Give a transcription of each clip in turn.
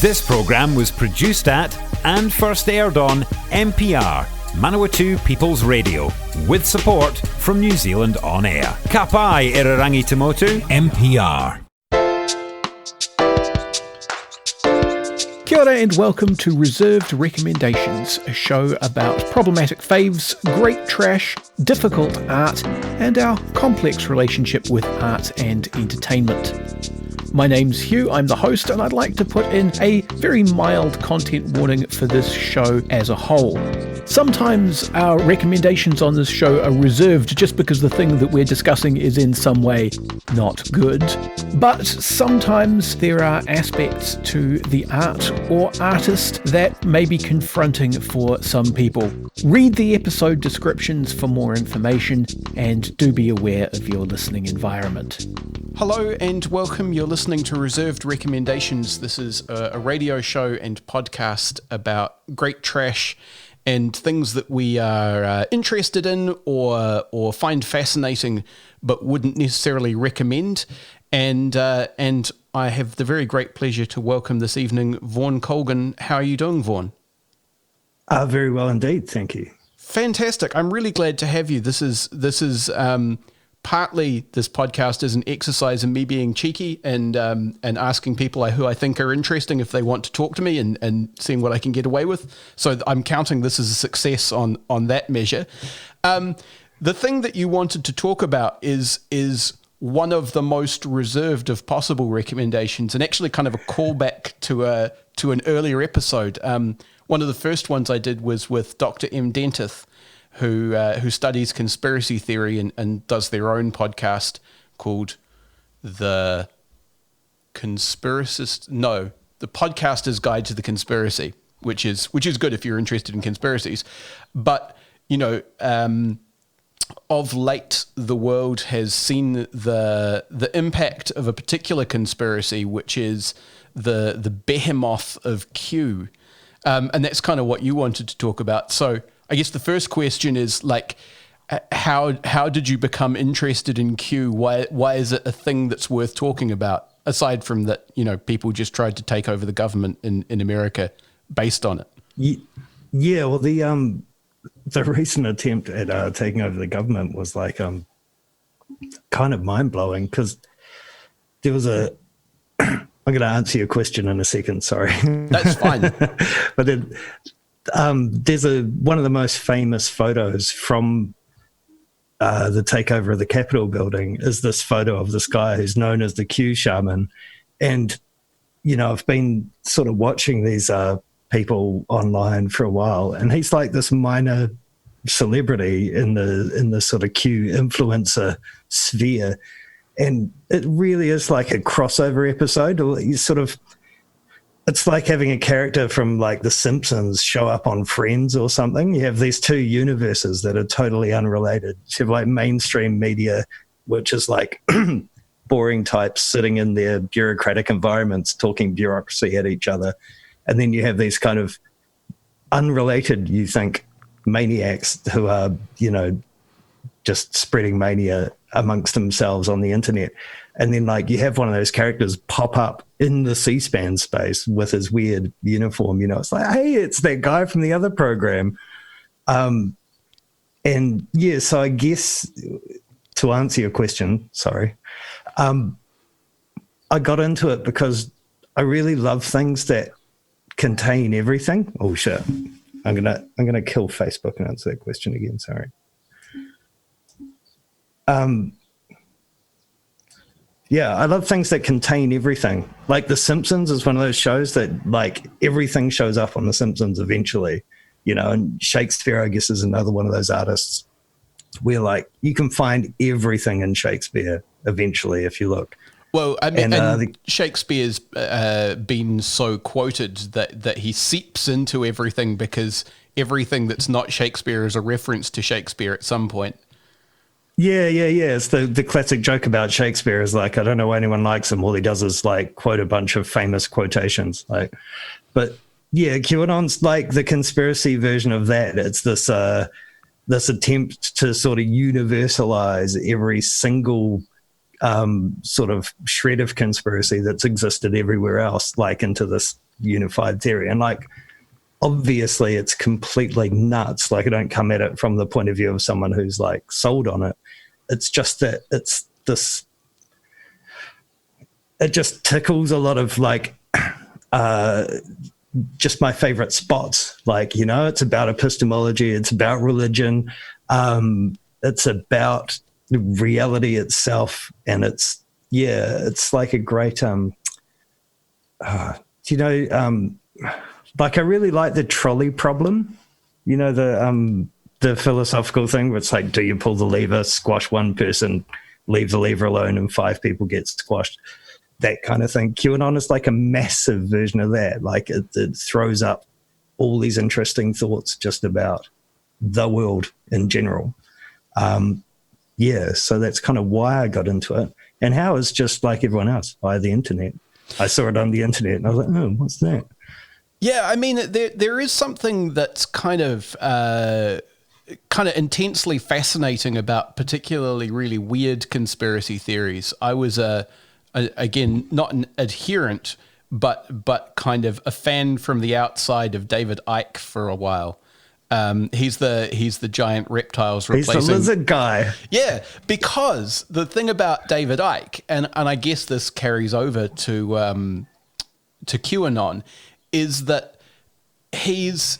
This programme was produced at and first aired on MPR, Manawatu People's Radio, with support from New Zealand On Air. Ka pai Irarangi Tamotu, MPR. Kia ora and welcome to Reserved Recommendations, a show about problematic faves, great trash, difficult art, and our complex relationship with art and entertainment. My name's Hugh, I'm the host, and I'd like to put in a very mild content warning for this show as a whole. Sometimes our recommendations on this show are reserved just because the thing that we're discussing is in some way not good. But sometimes there are aspects to the art or artist that may be confronting for some people. Read the episode descriptions for more information and do be aware of your listening environment. Hello and welcome. You're listening to Reserved Recommendations. This is a radio show and podcast about great trash and things that we are interested in or find fascinating but wouldn't necessarily recommend. And I have the very great pleasure to welcome this evening Vorn Colgan. How are you doing, Vorn? Very well indeed, thank you. Fantastic. I'm really glad to have you. This is partly this podcast is an exercise in me being cheeky and asking people who I think are interesting if they want to talk to me and seeing what I can get away with. So I'm counting this as a success on that measure. The thing that you wanted to talk about is one of the most reserved of possible recommendations, and actually kind of a callback to an earlier episode. One of the first ones I did was with Dr. M. Dentith, who studies conspiracy theory and does their own podcast called The Podcaster's Guide to the Conspiracy, which is good if you're interested in conspiracies. But, of late, the world has seen the impact of a particular conspiracy, which is the behemoth of Q. And that's kind of what you wanted to talk about. So I guess the first question is how did you become interested in Q? Why is it a thing that's worth talking about? Aside from that, people just tried to take over the government in America based on it. Yeah, well, the recent attempt at taking over the government was kind of mind blowing because there was a. I'm going to answer your question in a second. Sorry, that's fine. But then. There's one of the most famous photos from the takeover of the Capitol building is this photo of this guy who's known as the Q shaman. And, I've been sort of watching these people online for a while, and he's like this minor celebrity in the sort of Q influencer sphere. And it really is like a crossover episode. It's like having a character from The Simpsons show up on Friends or something. You have these two universes that are totally unrelated. You have mainstream media, which is boring types sitting in their bureaucratic environments talking bureaucracy at each other. And then you have these kind of unrelated, you think, maniacs who are, just spreading mania amongst themselves on the internet. And then you have one of those characters pop up in the C-SPAN space with his weird uniform, it's hey, it's that guy from the other program. And yeah, so I guess to answer your question, sorry, I got into it because I really love things that contain everything. Oh shit. I'm gonna kill Facebook and answer that question again, sorry. Yeah, I love things that contain everything. The Simpsons is one of those shows that everything shows up on The Simpsons eventually, and Shakespeare, I guess, is another one of those artists where you can find everything in Shakespeare eventually if you look. Well, I mean, and Shakespeare's been so quoted that he seeps into everything because everything that's not Shakespeare is a reference to Shakespeare at some point. Yeah. It's the classic joke about Shakespeare is I don't know why anyone likes him. All he does is quote a bunch of famous quotations. But yeah, QAnon's the conspiracy version of that. It's this attempt to sort of universalize every single sort of shred of conspiracy that's existed everywhere else, into this unified theory. And like, obviously it's completely nuts. Like, I don't come at it from the point of view of someone who's like sold on it. It's just that it's this, it just tickles a lot of like, just my favorite spots. Like, you know, it's about epistemology, it's about religion, it's about reality itself, and it's like a great like, I really like the trolley problem, you know, the philosophical thing where it's like, do you pull the lever, squash one person, leave the lever alone, and 5 people get squashed, that kind of thing. QAnon is like a massive version of that. Like, it throws up all these interesting thoughts just about the world in general. So that's kind of why I got into it. And how is just like everyone else, via the internet. I saw it on the internet and I was like, oh, what's that? Yeah, I mean, there is something that's kind of intensely fascinating about particularly really weird conspiracy theories. I was again, not an adherent, but kind of a fan from the outside of David Icke for a while. He's the giant reptiles replacing. He's the lizard guy. Yeah, because the thing about David Icke, and I guess this carries over to QAnon, is that he's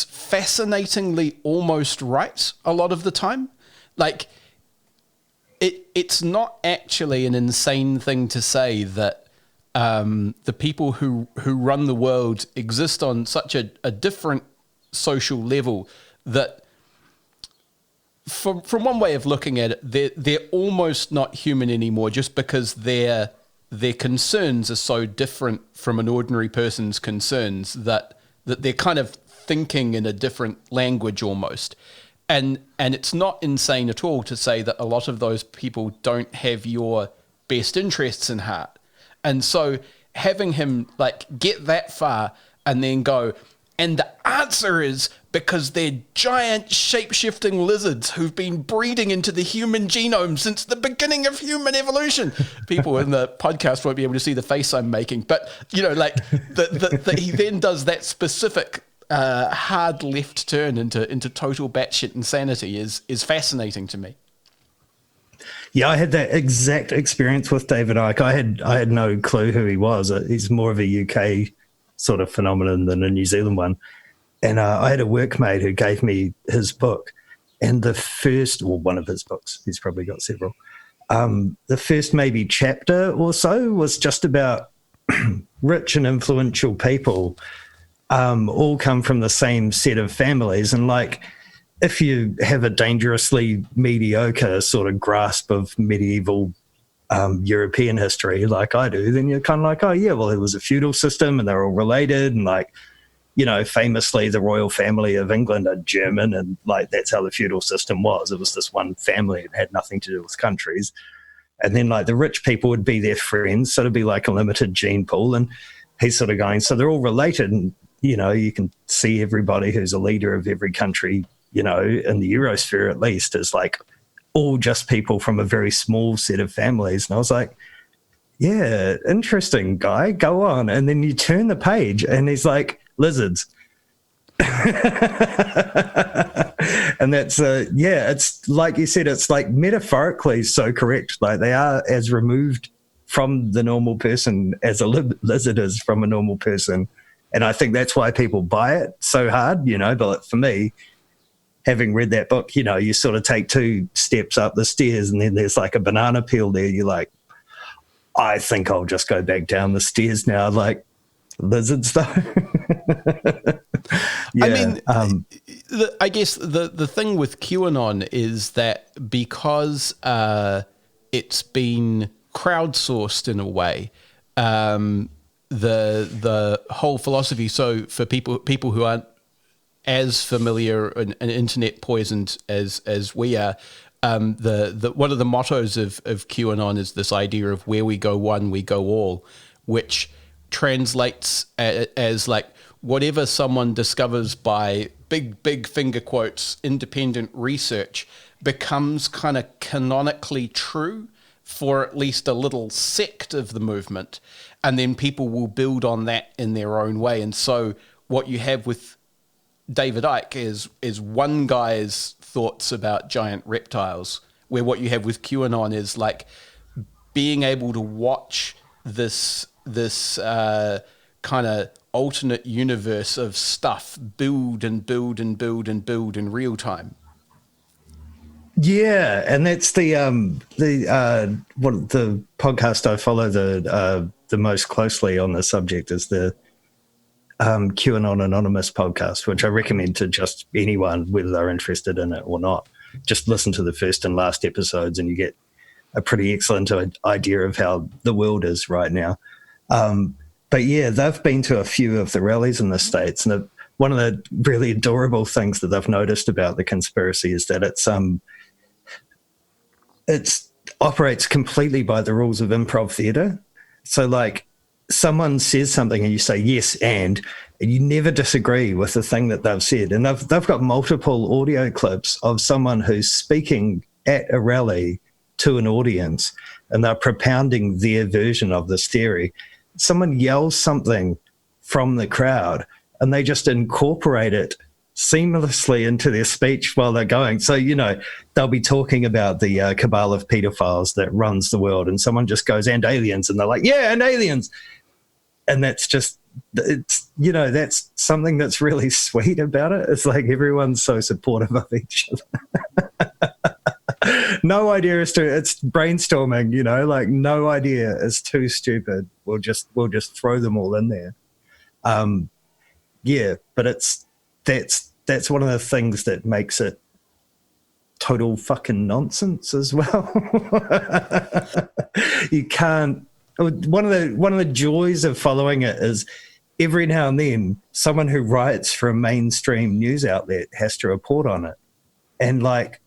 fascinatingly almost right a lot of the time. Like, it's not actually an insane thing to say that the people who run the world exist on such a different social level that from one way of looking at it, they're almost not human anymore, just because their concerns are so different from an ordinary person's concerns that they're kind of thinking in a different language almost. And it's not insane at all to say that a lot of those people don't have your best interests in heart. And so having him like get that far and then go, and the answer is because they're giant shape-shifting lizards who've been breeding into the human genome since the beginning of human evolution. People in the podcast won't be able to see the face I'm making, but you know, like he then does that specific hard left turn into total batshit insanity is fascinating to me. Yeah, I had that exact experience with David Icke. I had no clue who he was. He's more of a UK sort of phenomenon than a New Zealand one. And I had a workmate who gave me his book. And one of his books, he's probably got several. The first maybe chapter or so was just about rich and influential people all come from the same set of families. And like, if you have a dangerously mediocre sort of grasp of medieval European history like I do, then you're kind of like, oh yeah, well, it was a feudal system and they're all related, and like, you know, famously the royal family of England are German, and like that's how the feudal system was. It was this one family. It had nothing to do with countries. And then like the rich people would be their friends, so it'd be like a limited gene pool. And he's sort of going, so they're all related, and you know, you can see everybody who's a leader of every country, you know, in the Eurosphere at least, is like all just people from a very small set of families. And I was like, yeah, interesting, guy, go on. And then you turn the page and he's like, lizards. And that's, it's like you said, it's like metaphorically so correct. Like they are as removed from the normal person as a lizard is from a normal person. And I think that's why people buy it so hard, you know. But for me, having read that book, you know, you sort of take 2 steps up the stairs and then there's like a banana peel there. You're like, I think I'll just go back down the stairs now. Like, lizards though. Yeah, I mean, I guess the thing with QAnon is that because it's been crowdsourced in a way, the whole philosophy. So for people who aren't as familiar and internet poisoned as we are, the one of the mottos of QAnon is this idea of where we go one, we go all, which translates as like whatever someone discovers by big finger quotes independent research becomes kind of canonically true for at least a little sect of the movement. and then people will build on that in their own way. And so what you have with David Icke is one guy's thoughts about giant reptiles, where what you have with QAnon is like being able to watch this kind of alternate universe of stuff build and build and build and build in real time. Yeah, and that's the podcast I follow the most closely on the subject is the QAnon Anonymous podcast, which I recommend to just anyone, whether they're interested in it or not. Just listen to the first and last episodes, and you get a pretty excellent idea of how the world is right now. But yeah, they've been to a few of the rallies in the States, and one of the really adorable things that they've noticed about the conspiracy is that it operates completely by the rules of improv theatre. So like someone says something and you say yes and you never disagree with the thing that they've said. And they've got multiple audio clips of someone who's speaking at a rally to an audience and they're propounding their version of this theory. Someone yells something from the crowd and they just incorporate it seamlessly into their speech while they're going. So, they'll be talking about the cabal of pedophiles that runs the world, and someone just goes, and aliens, and they're like, yeah, and aliens. And that's just, it's, that's something that's really sweet about it. It's like everyone's so supportive of each other. No idea it's brainstorming, like no idea is too stupid. We'll just throw them all in there. Yeah, but that's one of the things that makes it total fucking nonsense as well. You can't. One of the joys of following it is every now and then someone who writes for a mainstream news outlet has to report on it, and like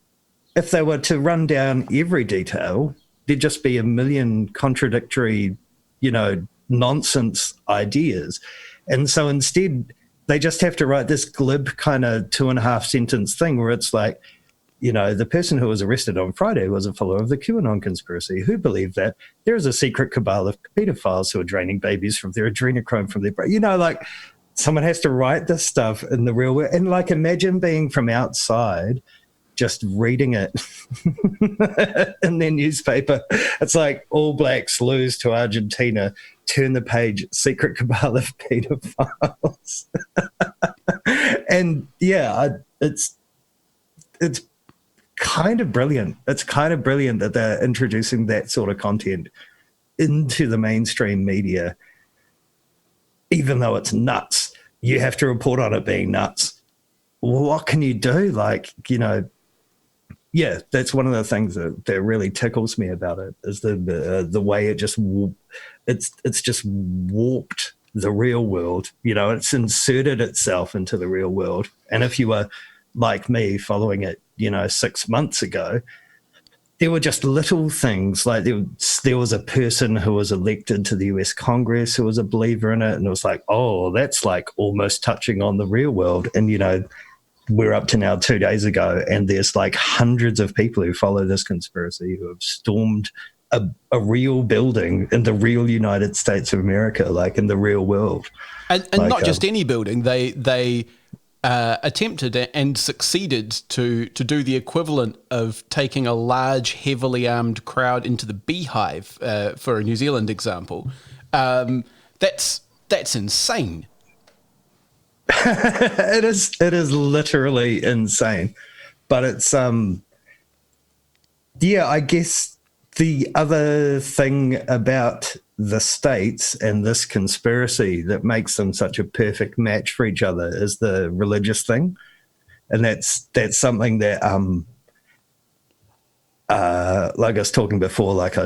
if they were to run down every detail, there'd just be a million contradictory, nonsense ideas, and so instead they just have to write this glib kind of 2.5 sentence thing where it's like, the person who was arrested on Friday was a follower of the QAnon conspiracy who believed that there is a secret cabal of pedophiles who are draining babies from their adrenochrome from their brain. Like someone has to write this stuff in the real world. And like imagine being from outside just reading it in their newspaper. It's like All Blacks lose to Argentina, turn the page, secret cabal of pedophiles. And yeah, it's kind of brilliant. It's kind of brilliant that they're introducing that sort of content into the mainstream media, even though it's nuts. You have to report on it being nuts. What can you do? Like, yeah, that's one of the things that really tickles me about it is the way it just it's just warped the real world. It's inserted itself into the real world. And if you were like me following it, 6 months ago, there were just little things like there was a person who was elected to the US Congress who was a believer in it, and it was like, oh, that's like almost touching on the real world. And we're up to now 2 days ago, and there's like hundreds of people who follow this conspiracy who have stormed a real building in the real United States of America, like in the real world. And like, not just any building. They attempted and succeeded to do the equivalent of taking a large, heavily armed crowd into the Beehive, for a New Zealand example. That's insane. It is literally insane, but it's yeah, I guess the other thing about the States and this conspiracy that makes them such a perfect match for each other is the religious thing, and that's something that like I was talking before, like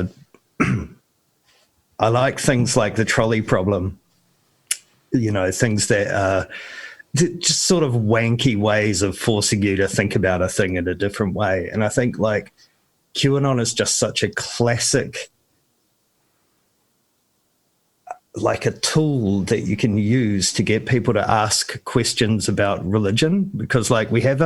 I like things like the trolley problem, things that are just sort of wanky ways of forcing you to think about a thing in a different way. And I think like QAnon is just such a classic, like a tool that you can use to get people to ask questions about religion, because like we have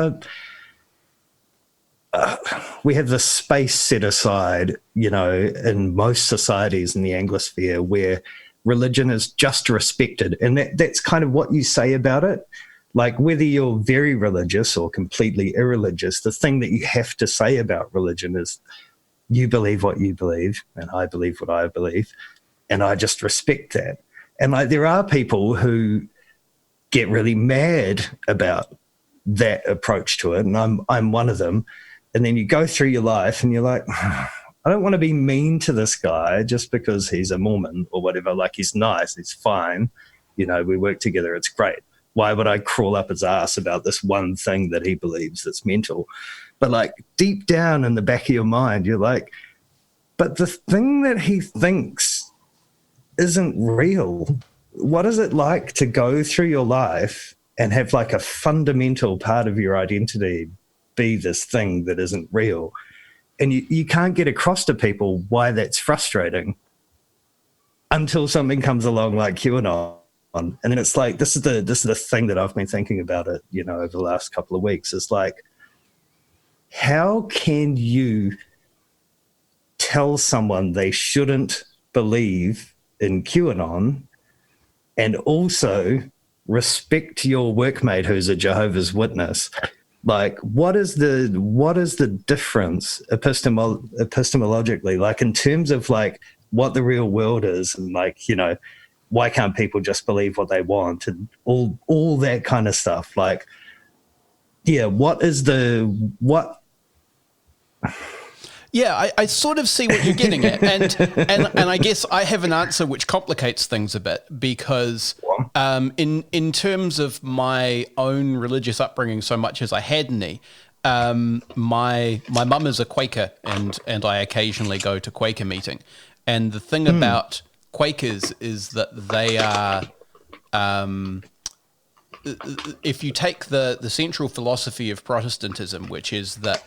the space set aside, in most societies in the Anglosphere where religion is just respected. And that's kind of what you say about it. Like, whether you're very religious or completely irreligious, the thing that you have to say about religion is you believe what you believe and I believe what I believe, and I just respect that. And like, there are people who get really mad about that approach to it, and I'm one of them. And then you go through your life and you're like, I don't want to be mean to this guy just because he's a Mormon or whatever. Like, he's nice, he's fine, you know, we work together, it's great. Why would I crawl up his ass about this one thing that he believes that's mental? But like, deep down in the back of your mind, you're like, but the thing that he thinks isn't real. What is it like to go through your life and have like a fundamental part of your identity be this thing that isn't real? And you can't get across to people why that's frustrating until something comes along like QAnon. And then it's like, this is the thing that I've been thinking about it, you know, over the last couple of weeks. It's like, how can you tell someone they shouldn't believe in QAnon and also respect your workmate who's a Jehovah's Witness? Like, what is the difference epistemologically, like in terms of like what the real world is, and like, you know, why can't people just believe what they want and all that kind of stuff? Like, yeah, what? Yeah, I sort of see what you're getting at, and I guess I have an answer which complicates things a bit, because in terms of my own religious upbringing, so much as I had any, my mum is a Quaker, and I occasionally go to Quaker meeting, and the thing about Quakers is that they are, if you take the central philosophy of Protestantism, which is that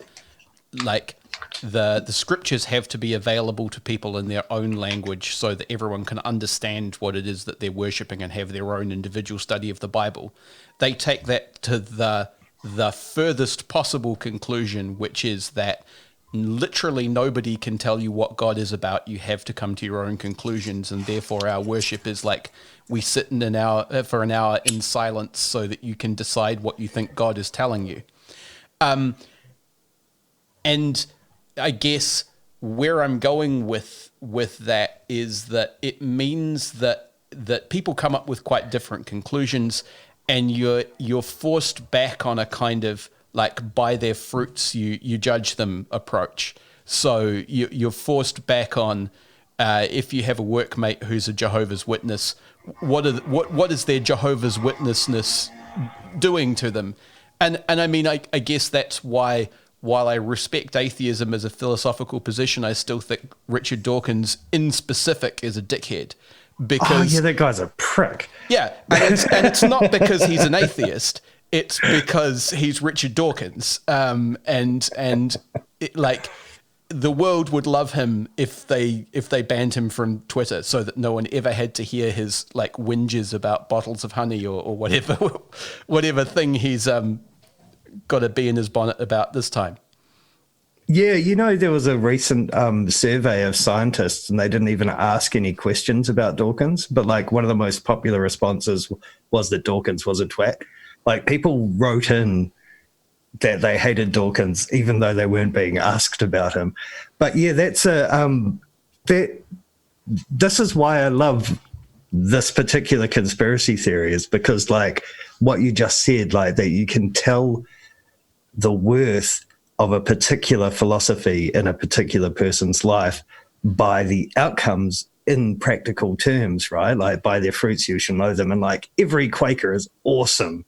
like the scriptures have to be available to people in their own language so that everyone can understand what it is that they're worshipping and have their own individual study of the Bible, they take that to the furthest possible conclusion, which is that literally nobody can tell you what God is about. You have to come to your own conclusions, and therefore our worship is like we sit for an hour in silence so that you can decide what you think God is telling you. And I guess where I'm going with that is that it means that people come up with quite different conclusions, and you're forced back on a kind of like by their fruits you judge them approach. So you're forced back on if you have a workmate who's a Jehovah's Witness, what is their Jehovah's Witnessness doing to them? And I mean, I guess that's why, while I respect atheism as a philosophical position, I still think Richard Dawkins in specific is a dickhead. Because, oh yeah, that guy's a prick. Yeah, and it's not because he's an atheist. It's because he's Richard Dawkins, and like the world would love him if they banned him from Twitter, so that no one ever had to hear his like whinges about bottles of honey or whatever thing he's got to be in his bonnet about this time. Yeah, you know, there was a recent survey of scientists, and they didn't even ask any questions about Dawkins, but like one of the most popular responses was that Dawkins was a twat. Like, people wrote in that they hated Dawkins, even though they weren't being asked about him. But yeah, this is why I love this particular conspiracy theory, is because like what you just said, like that you can tell the worth of a particular philosophy in a particular person's life by the outcomes in practical terms, right? Like, by their fruits you shall know them. And like every Quaker is awesome.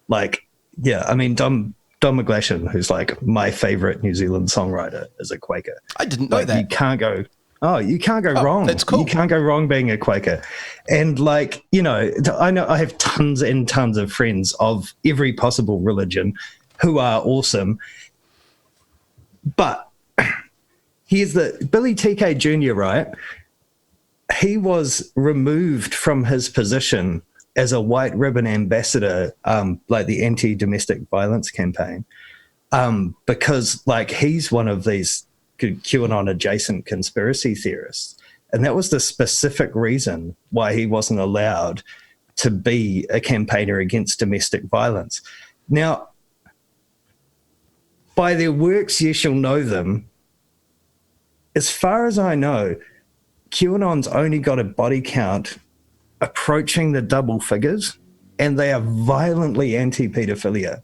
Like, yeah, I mean, Don McGlashan, who's like my favorite New Zealand songwriter, is a Quaker. I didn't know that. You can't go wrong. That's cool. You can't go wrong being a Quaker. And like, you know I have tons and tons of friends of every possible religion who are awesome. But here's the Billy TK Jr., right? He was removed from his position as a white ribbon ambassador, like the anti-domestic violence campaign, because like he's one of these QAnon adjacent conspiracy theorists. And that was the specific reason why he wasn't allowed to be a campaigner against domestic violence. Now, by their works ye shall know them. As far as I know, QAnon's only got a body count approaching the double figures, and they are violently anti-pedophilia.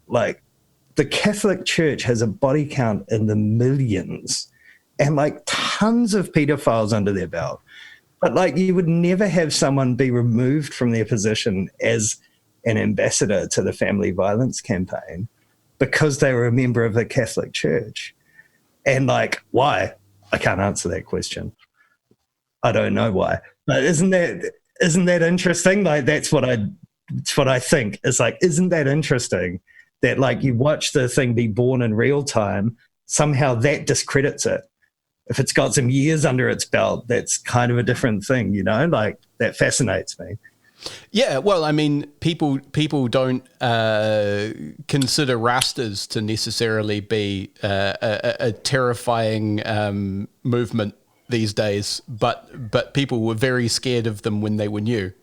Like, the Catholic Church has a body count in the millions and like tons of pedophiles under their belt. But like, you would never have someone be removed from their position as an ambassador to the family violence campaign because they were a member of the Catholic Church. And like, why? I can't answer that question. I don't know why. But isn't that interesting? Like, that's what I think. It's like, isn't that interesting that like you watch the thing be born in real time, somehow that discredits it. If it's got some years under its belt, that's kind of a different thing, you know? Like, that fascinates me. Yeah, well, I mean, people don't consider Rastas to necessarily be a terrifying movement these days, but people were very scared of them when they were new.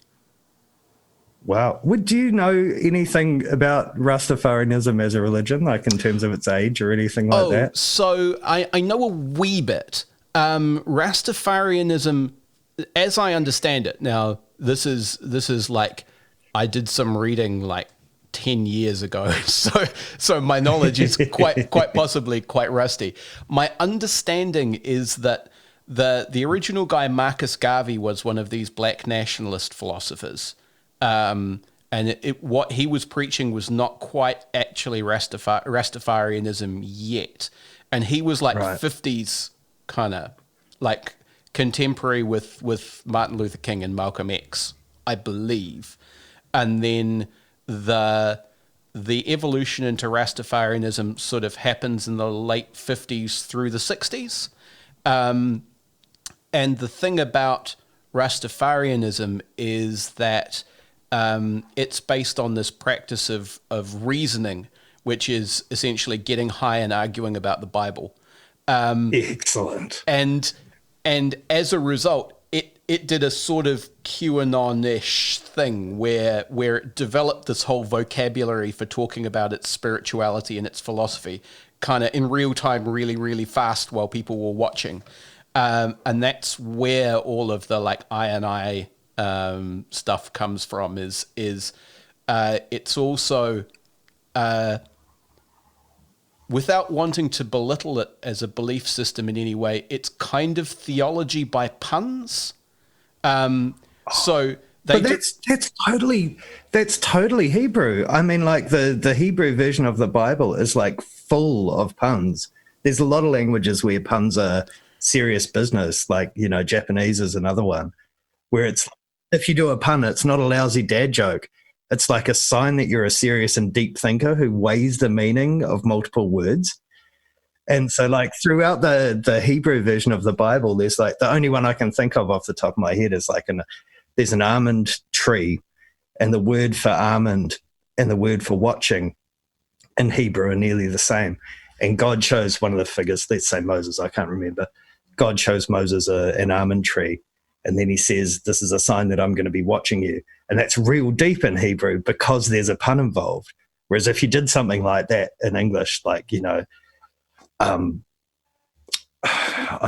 Wow. Do you know anything about Rastafarianism as a religion, like in terms of its age or anything like that? So I know a wee bit. Rastafarianism, as I understand it, now this is like, I did some reading like 10 years ago, so my knowledge is quite possibly quite rusty. My understanding is that the original guy, Marcus Garvey, was one of these black nationalist philosophers. And what he was preaching was not quite actually Rastafarianism yet. And he was like Right. 50s kind of like contemporary with Martin Luther King and Malcolm X, I believe. And then the evolution into Rastafarianism sort of happens in the late 50s through the 60s. And the thing about Rastafarianism is that it's based on this practice of reasoning, which is essentially getting high and arguing about the Bible. Excellent. And as a result, it did a sort of QAnon-ish thing where it developed this whole vocabulary for talking about its spirituality and its philosophy kind of in real time, really, really fast while people were watching. And that's where all of the like I stuff comes from is it's also without wanting to belittle it as a belief system in any way, it's kind of theology by puns. So they But that's totally Hebrew. I mean, like the Hebrew version of the Bible is like full of puns. There's a lot of languages where puns are serious business, like, you know, Japanese is another one, where it's, if you do a pun, it's not a lousy dad joke. It's like a sign that you're a serious and deep thinker who weighs the meaning of multiple words. And so like throughout the Hebrew version of the Bible, there's like, the only one I can think of off the top of my head is like there's an almond tree, and the word for almond and the word for watching in Hebrew are nearly the same. And God shows one of the figures, let's say Moses, I can't remember. God shows Moses an almond tree. And then he says, this is a sign that I'm going to be watching you. And that's real deep in Hebrew because there's a pun involved. Whereas if you did something like that in English, like, you know, I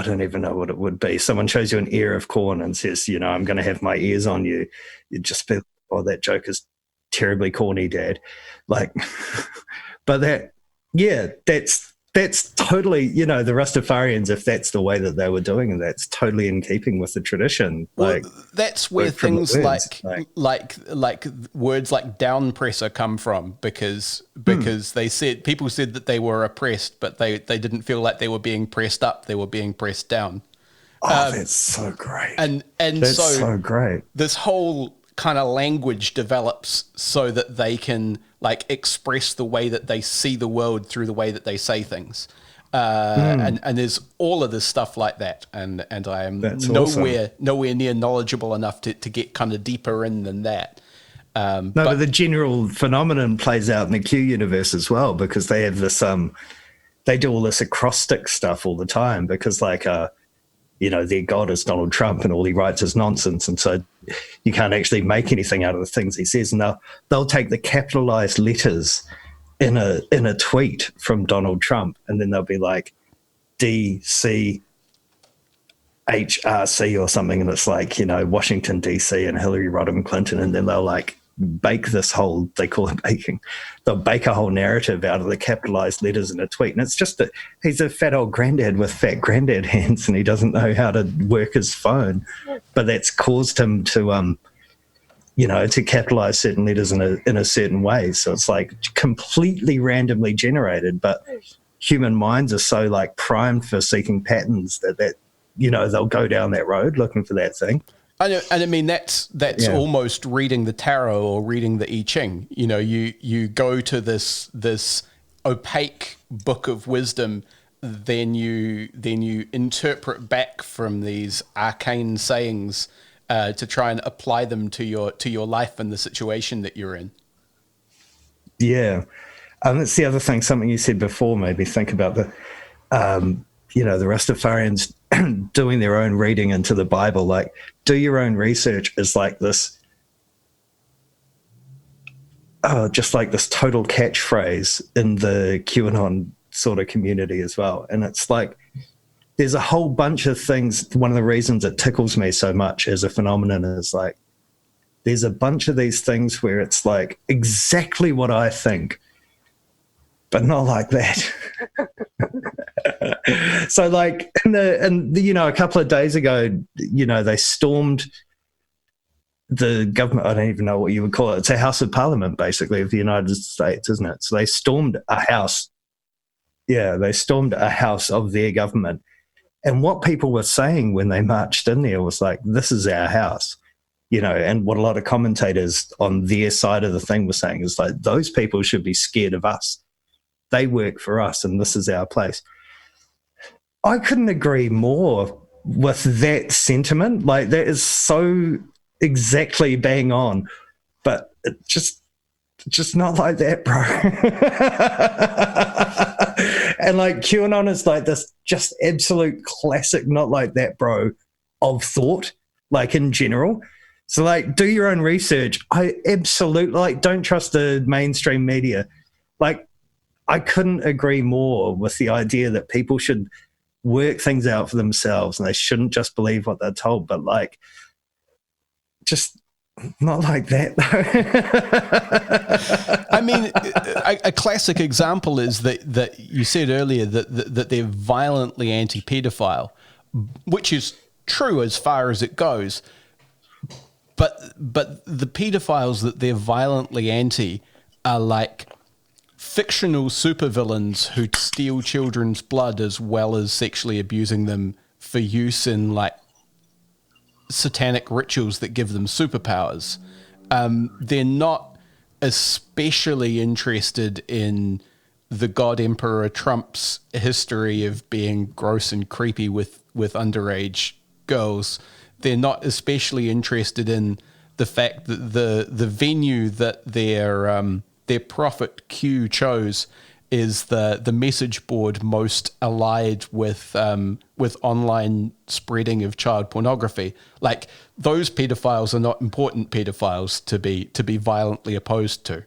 don't even know what it would be. Someone shows you an ear of corn and says, you know, I'm going to have my ears on you. You'd just be, oh, that joke is terribly corny, Dad. Like, but that's totally, you know, the Rastafarians, if that's the way that they were doing, and that's totally in keeping with the tradition. Like, well, that's where things like words like downpresser come from, because people said that they were oppressed, but they didn't feel like they were being pressed up; they were being pressed down. Oh, that's so great. And that's so great. This whole kind of language develops so that they can like express the way that they see the world through the way that they say things. And there's all of this stuff like that. And I am nowhere near knowledgeable enough to get kind of deeper in than that. But the general phenomenon plays out in the Q universe as well, because they have this, they do all this acrostic stuff all the time, because like, their god is Donald Trump and all he writes is nonsense. And so you can't actually make anything out of the things he says. And they'll take the capitalized letters in a tweet from Donald Trump, and then they'll be like DCHRC or something. And it's like, Washington, DC and Hillary Rodham Clinton. And then they'll like bake this whole, they call it baking, they'll bake a whole narrative out of the capitalized letters in a tweet. And it's just that he's a fat old granddad with fat granddad hands and he doesn't know how to work his phone, but that's caused him to to capitalize certain letters in a certain way. So it's like completely randomly generated, but human minds are so like primed for seeking patterns that they'll go down that road looking for that thing. And I mean, that's almost reading the tarot or reading the I Ching. You go to this opaque book of wisdom, then you interpret back from these arcane sayings to try and apply them to your life and the situation that you're in. Yeah, that's the other thing. Something you said before made me think about the Rastafarians doing their own reading into the Bible. Like, do your own research is like this, just like this total catchphrase in the QAnon sort of community as well. And it's like, there's a whole bunch of things. One of the reasons it tickles me so much as a phenomenon is like, there's a bunch of these things where it's like exactly what I think, but not like that. So like a couple of days ago, they stormed the government. I don't even know what you would call it. It's a House of Parliament, basically, of the United States, isn't it? So they stormed a house. Yeah, they stormed a house of their government. And what people were saying when they marched in there was like, this is our house, and what a lot of commentators on their side of the thing were saying is like, those people should be scared of us. They work for us and this is our place. I couldn't agree more with that sentiment. Like, that is so exactly bang on, but it just not like that, bro. And like QAnon is like this just absolute classic not like that, bro, of thought, like in general. So like, do your own research. I absolutely don't trust the mainstream media. Like, I couldn't agree more with the idea that people should work things out for themselves and they shouldn't just believe what they're told, but like, just not like that. I mean, a classic example is that you said earlier that they're violently anti-pedophile, which is true as far as it goes. But the pedophiles that they're violently anti are like fictional supervillains who steal children's blood as well as sexually abusing them for use in like satanic rituals that give them superpowers. They're not especially interested in the God Emperor Trump's history of being gross and creepy with underage girls. They're not especially interested in the fact that the venue that their prophet Q chose is the message board most allied with online spreading of child pornography. Like, those pedophiles are not important pedophiles to be violently opposed to.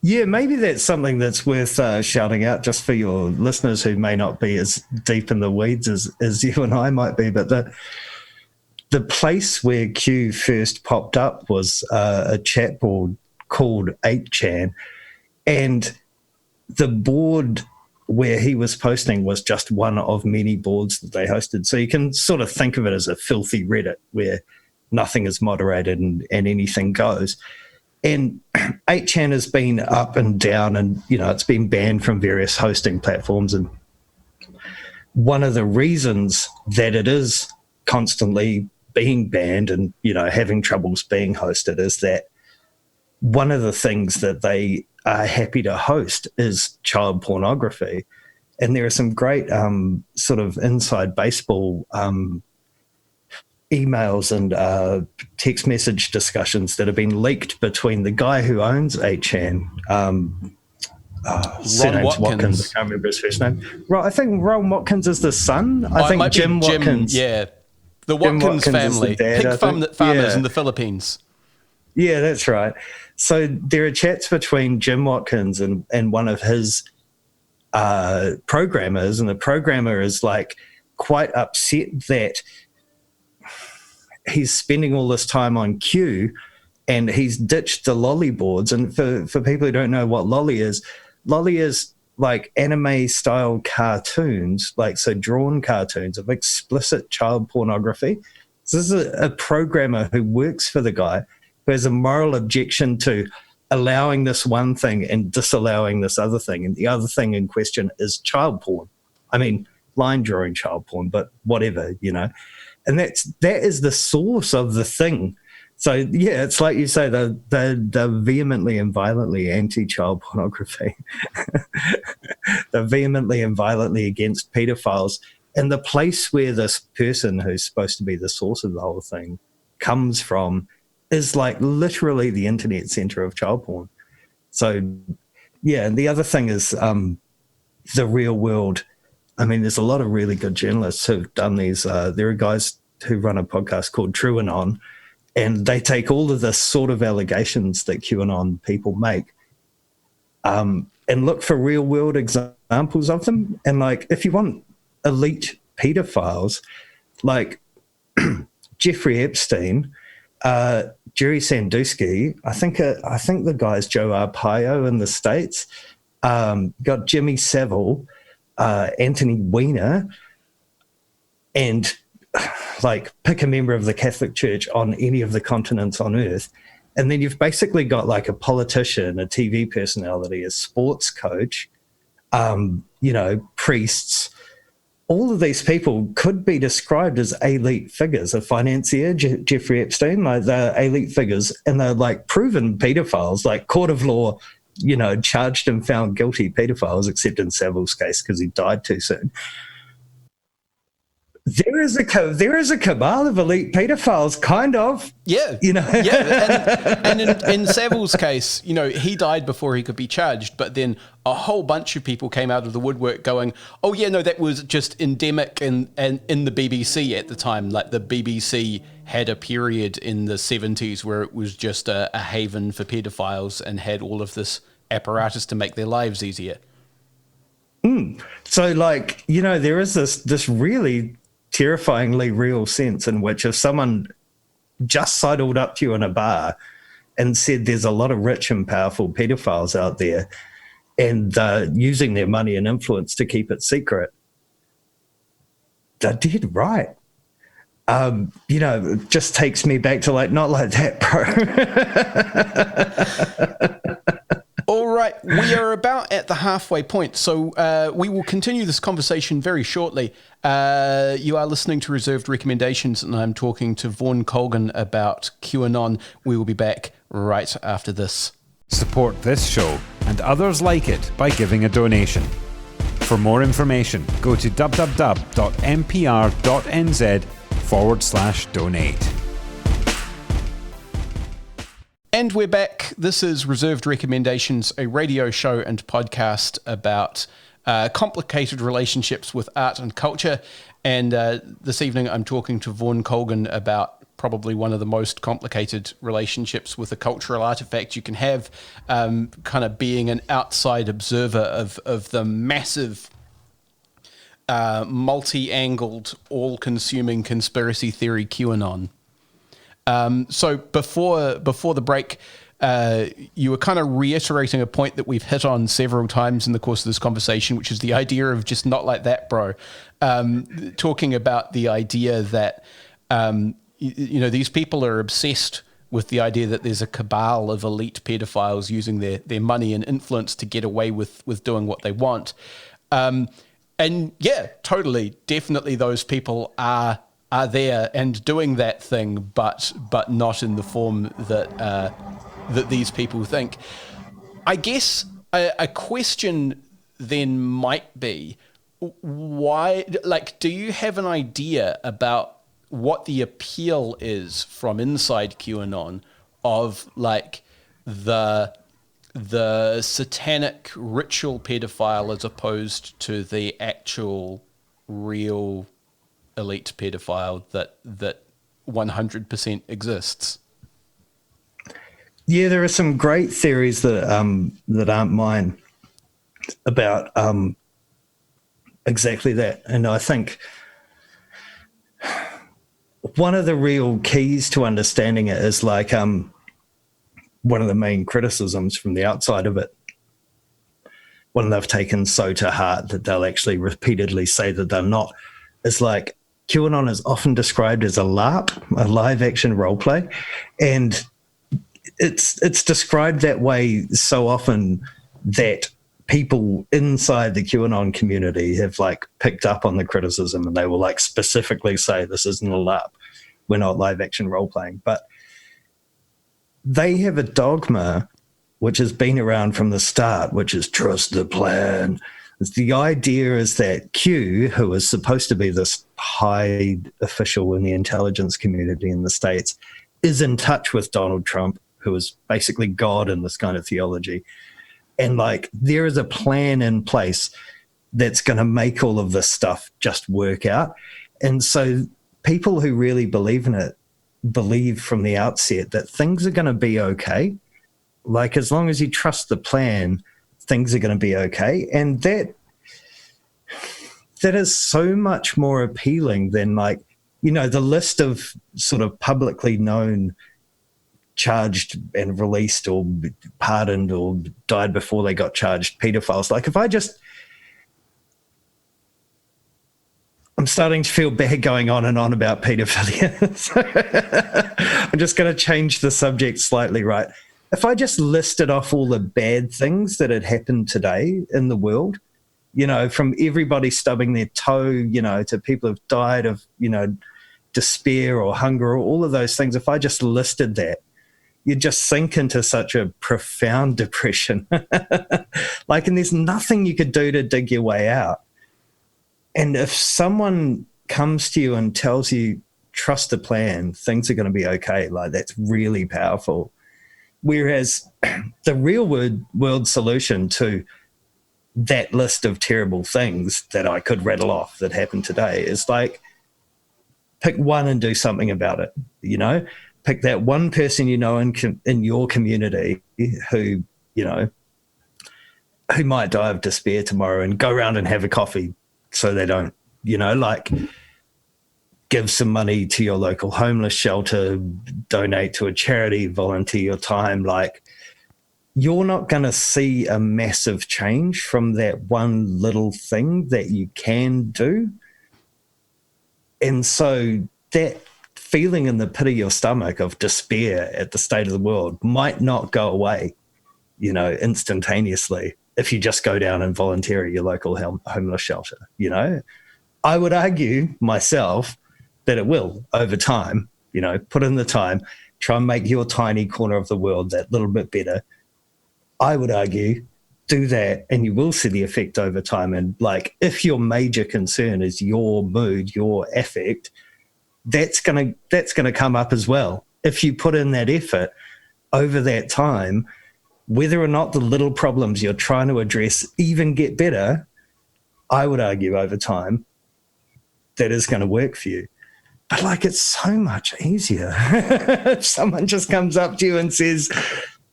Yeah, maybe that's something that's worth shouting out just for your listeners who may not be as deep in the weeds as you and I might be. But the place where Q first popped up was a chat board called 8chan, and the board where he was posting was just one of many boards that they hosted. So you can sort of think of it as a filthy Reddit where nothing is moderated and anything goes. And 8chan has been up and down, and it's been banned from various hosting platforms. And one of the reasons that it is constantly being banned and having troubles being hosted is that one of the things that they are happy to host is child pornography. And there are some great sort of inside baseball emails and text message discussions that have been leaked between the guy who owns 8chan. surname's Watkins. I can't remember his first name. Right, I think Ron Watkins is the son. I it think might be Jim Watkins. Yeah, the Watkins Watkins is family, the dad, pig farmers Yeah. in the Philippines. Yeah, that's right. So there are chats between Jim Watkins and one of his programmers, and the programmer is like quite upset that he's spending all this time on Q and he's ditched the lolly boards. And for people who don't know what lolly is like anime style cartoons, like so drawn cartoons of explicit child pornography. So this is a programmer who works for the guy who has a moral objection to allowing this one thing and disallowing this other thing. And the other thing in question is child porn. I mean, line drawing child porn, but whatever, you know. And that is the source of the thing. So, yeah, it's like you say, they're vehemently and violently anti-child pornography. They're vehemently and violently against pedophiles. And the place where this person who's supposed to be the source of the whole thing comes from is like literally the internet center of child porn. So, yeah, and the other thing is the real world. I mean, there's a lot of really good journalists who've done these. There are guys who run a podcast called QAnon, and they take all of the sort of allegations that QAnon people make and look for real world examples of them. And like, if you want elite pedophiles, like Jeffrey Epstein, Jerry Sandusky, I think the guy's Joe Arpaio in the States, got Jimmy Savile, Anthony Weiner, and like pick a member of the Catholic Church on any of the continents on earth. And then you've basically got like a politician, a TV personality, a sports coach, priests. All of these people could be described as elite figures. A financier, Jeffrey Epstein, like they're elite figures, and they're like proven pedophiles, like court of law, charged and found guilty pedophiles, except in Savile's case because he died too soon. There is a cabal of elite pedophiles, kind of. Yeah. Yeah. And in Savile's case, he died before he could be charged, but then a whole bunch of people came out of the woodwork going, oh, yeah, no, that was just endemic in the BBC at the time. Like the BBC had a period in the 70s where it was just a haven for pedophiles and had all of this apparatus to make their lives easier. So, like, there is this really terrifyingly real sense in which if someone just sidled up to you in a bar and said there's a lot of rich and powerful pedophiles out there and using their money and influence to keep it secret, they're dead right. It just takes me back to like, not like that, bro. All right, we are about at the halfway point, so we will continue this conversation very shortly. You are listening to Reserved Recommendations, and I'm talking to Vorn Colgan about QAnon. We will be back right after this. Support this show and others like it by giving a donation. For more information, go to www.mpr.nz/donate. And we're back. This is Reserved Recommendations, a radio show and podcast about complicated relationships with art and culture. And this evening I'm talking to Vorn Colgan about probably one of the most complicated relationships with a cultural artifact you can have, kind of being an outside observer of the massive, multi-angled, all-consuming conspiracy theory QAnon. So before the break, you were kind of reiterating a point that we've hit on several times in the course of this conversation, which is the idea of just not like that, bro. Talking about the idea that, these people are obsessed with the idea that there's a cabal of elite pedophiles using their money and influence to get away with doing what they want. And yeah, totally, definitely those people are there and doing that thing, but not in the form that these people think. I guess a question then might be, why? Like, do you have an idea about what the appeal is from inside QAnon of like the the satanic ritual pedophile as opposed to the actual real elite pedophile that 100% exists. Yeah, there are some great theories that aren't mine about exactly that. And I think one of the real keys to understanding it is like one of the main criticisms from the outside of it, one they've taken so to heart that they'll actually repeatedly say that they're not, is like QAnon is often described as a LARP, a live action role play. And it's described that way so often that people inside the QAnon community have like picked up on the criticism, and they will like specifically say this isn't a LARP, we're not live action role playing. But they have a dogma which has been around from the start, which is trust the plan. The idea is that Q, who is supposed to be this high official in the intelligence community in the States, is in touch with Donald Trump, who is basically God in this kind of theology. And like there is a plan in place that's going to make all of this stuff just work out. And so people who really believe in it believe from the outset that things are going to be okay. Like as long as you trust the plan, things are going to be okay. And that is so much more appealing than like, you know, the list of sort of publicly known charged and released or pardoned or died before they got charged pedophiles. Like if I'm starting to feel bad going on and on about pedophilia. So I'm just going to change the subject slightly, right? If I just listed off all the bad things that had happened today in the world, you know, from everybody stubbing their toe, you know, to people who've died of, you know, despair or hunger or all of those things, if I just listed that, you'd just sink into such a profound depression. Like, and there's nothing you could do to dig your way out. And if someone comes to you and tells you, trust the plan, things are going to be okay, like that's really powerful. Whereas the real world solution to that list of terrible things that I could rattle off that happened today is like, pick one and do something about it, you know? Pick that one person you know in your community who, you know, who might die of despair tomorrow and go around and have a coffee so they don't, you know, like give some money to your local homeless shelter, donate to a charity, volunteer your time. Like you're not going to see a massive change from that one little thing that you can do. And so that feeling in the pit of your stomach of despair at the state of the world might not go away, you know, instantaneously if you just go down and volunteer at your local homeless shelter, you know. I would argue myself that it will over time, you know, put in the time, try and make your tiny corner of the world that little bit better. I would argue do that and you will see the effect over time. And like if your major concern is your mood, your affect, that's gonna come up as well. If you put in that effort over that time, whether or not the little problems you're trying to address even get better, I would argue over time that is going to work for you. But like it's so much easier if someone just comes up to you and says,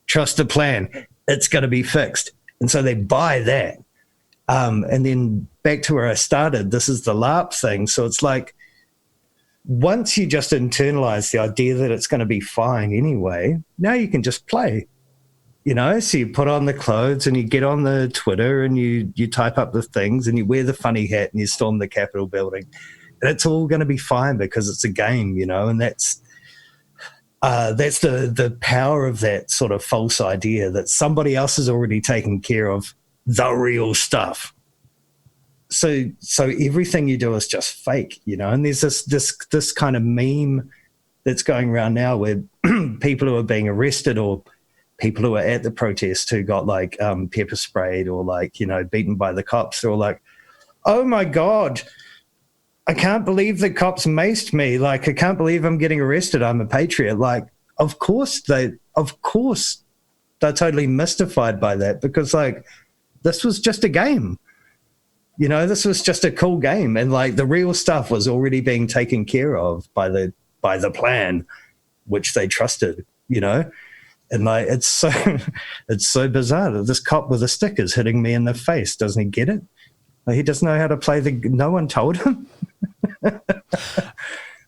trust the plan, it's going to be fixed. And so they buy that. And then back to where I started, this is the LARP thing. So it's like, once you just internalize the idea that it's going to be fine anyway, now you can just play, you know? So you put on the clothes and you get on the Twitter and you type up the things and you wear the funny hat and you storm the Capitol building. And it's all going to be fine because it's a game, you know? And that's the power of that sort of false idea that somebody else has already taken care of the real stuff. So everything you do is just fake, you know. And there's this kind of meme that's going around now where people who are being arrested or people who are at the protest who got like pepper sprayed or like, you know, beaten by the cops, they're all like, oh my God, I can't believe the cops maced me. Like, I can't believe I'm getting arrested. I'm a patriot. Like, of course they're totally mystified by that, because like this was just a game. You know, this was just a cool game, and like the real stuff was already being taken care of by the plan, which they trusted, you know? And like it's so bizarre that this cop with a stick is hitting me in the face. Doesn't he get it? Like, he doesn't know how to play no one told him.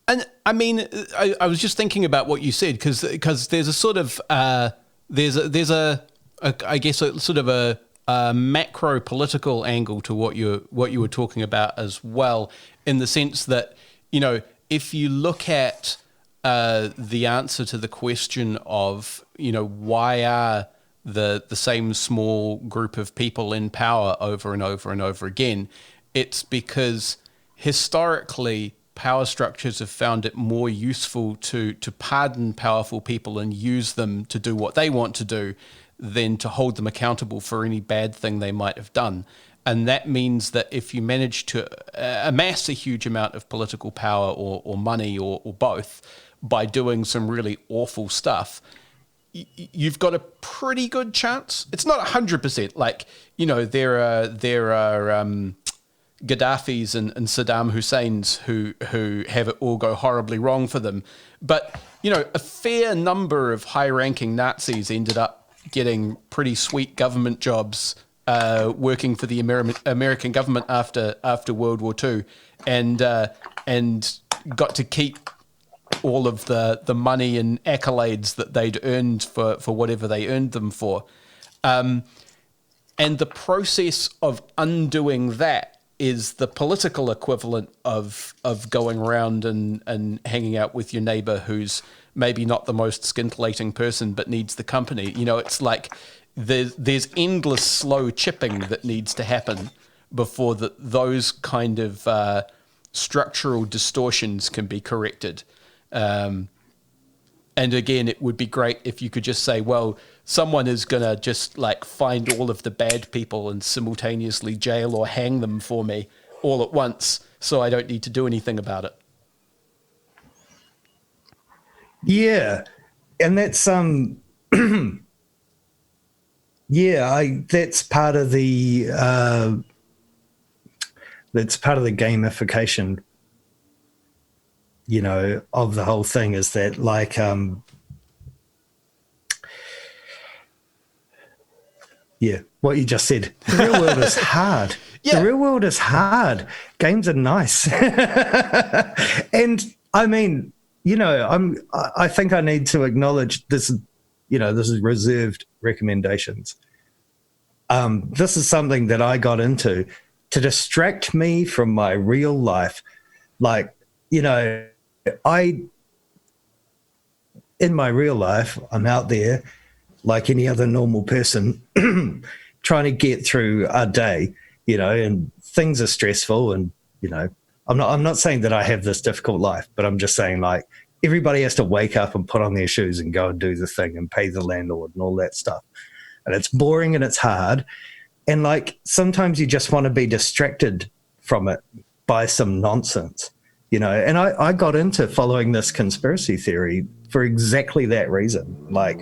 And I mean, I was just thinking about what you said, because there's a sort of there's a I guess a sort of a macro political angle to what you were talking about as well, in the sense that, you know, if you look at the answer to the question of, you know, why are the same small group of people in power over and over and over again, it's because historically power structures have found it more useful to pardon powerful people and use them to do what they want to do than to hold them accountable for any bad thing they might have done. And that means that if you manage to amass a huge amount of political power or money or both by doing some really awful stuff, you've got a pretty good chance. It's not 100%. Like, you know, there are Gaddafis and Saddam Husseins who have it all go horribly wrong for them. But, you know, a fair number of high-ranking Nazis ended up getting pretty sweet government jobs working for the American government after World War II, and got to keep all of the money and accolades that they'd earned for whatever they earned them for. And the process of undoing that is the political equivalent of going around and hanging out with your neighbor who's maybe not the most scintillating person but needs the company. You know, it's like there's endless slow chipping that needs to happen before those kind of structural distortions can be corrected. And again, it would be great if you could just say, well, someone is going to just like find all of the bad people and simultaneously jail or hang them for me all at once, so I don't need to do anything about it. Yeah. And that's that's part of the gamification, you know, of the whole thing, is that like what you just said. The real world is hard. Yeah. The real world is hard. Games are nice. And I mean, you know, I think I need to acknowledge this, you know, this is reserved recommendations. This is something that I got into to distract me from my real life. Like, you know, in my real life, I'm out there like any other normal person trying to get through a day, you know, and things are stressful. And, you know, I'm not saying that I have this difficult life, but I'm just saying like everybody has to wake up and put on their shoes and go and do the thing and pay the landlord and all that stuff. And it's boring and it's hard. And like sometimes you just want to be distracted from it by some nonsense, you know. And I got into following this conspiracy theory for exactly that reason. Like,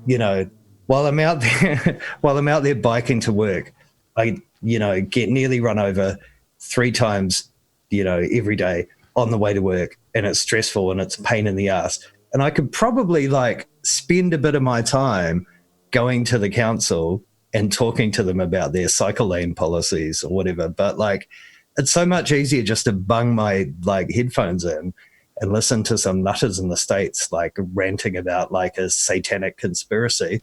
you know, while I'm out there biking to work, I, you know, get nearly run over 3 times, you know, every day on the way to work, and it's stressful and it's a pain in the ass. And I could probably like spend a bit of my time going to the council and talking to them about their cycle lane policies or whatever. But like, it's so much easier just to bung my like headphones in and listen to some nutters in the States like ranting about like a satanic conspiracy.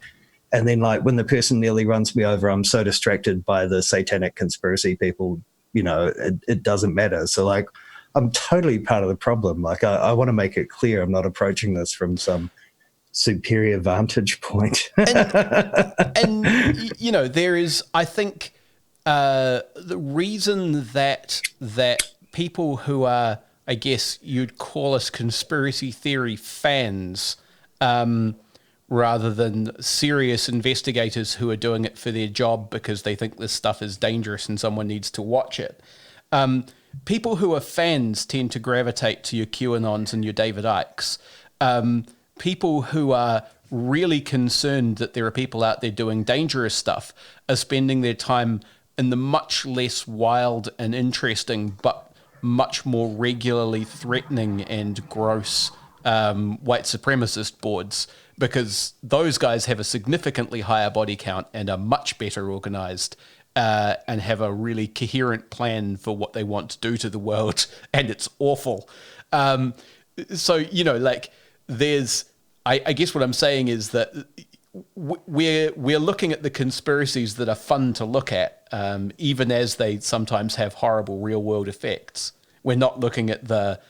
And then like when the person nearly runs me over, I'm so distracted by the satanic conspiracy people, you know, it doesn't matter. So like, I'm totally part of the problem. Like I want to make it clear I'm not approaching this from some superior vantage point. and you know, there is, I think, the reason that people who are, I guess you'd call us conspiracy theory fans, rather than serious investigators who are doing it for their job because they think this stuff is dangerous and someone needs to watch it. People who are fans tend to gravitate to your QAnons and your David Ickes. people who are really concerned that there are people out there doing dangerous stuff are spending their time in the much less wild and interesting, but much more regularly threatening and gross white supremacist boards, because those guys have a significantly higher body count and are much better organized and have a really coherent plan for what they want to do to the world, and it's awful. So, you know, like, there's, I guess what I'm saying is that we're looking at the conspiracies that are fun to look at, even as they sometimes have horrible real world effects. We're not looking at the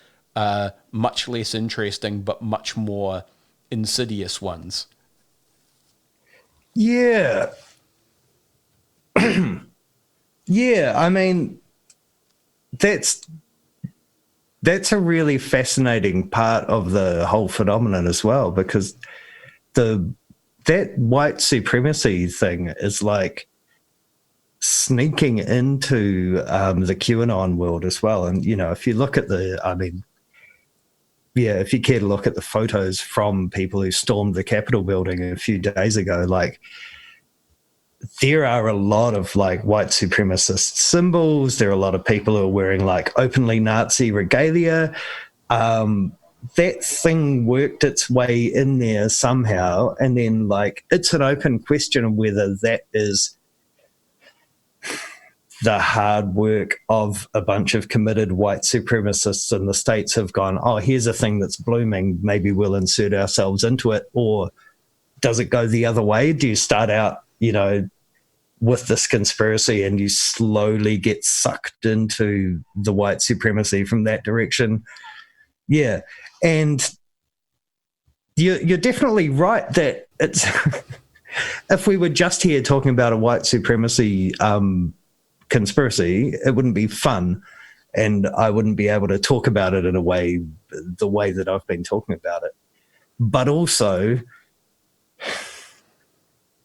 much less interesting but much more insidious ones. Yeah. Yeah, I mean, that's a really fascinating part of the whole phenomenon as well, because that white supremacy thing is like sneaking into the QAnon world as well. And, you know, if you look at if you care to look at the photos from people who stormed the Capitol building a few days ago, like, there are a lot of like white supremacist symbols. There are a lot of people who are wearing like openly Nazi regalia. That thing worked its way in there somehow. And then, like, it's an open question of whether that is the hard work of a bunch of committed white supremacists in the States have gone, oh, here's a thing that's blooming, maybe we'll insert ourselves into it. Or does it go the other way? Do you start out, you know, with this conspiracy and you slowly get sucked into the white supremacy from that direction? Yeah. And you're definitely right that it's if we were just here talking about a white supremacy conspiracy, it wouldn't be fun, and I wouldn't be able to talk about it in the way that I've been talking about it. But also,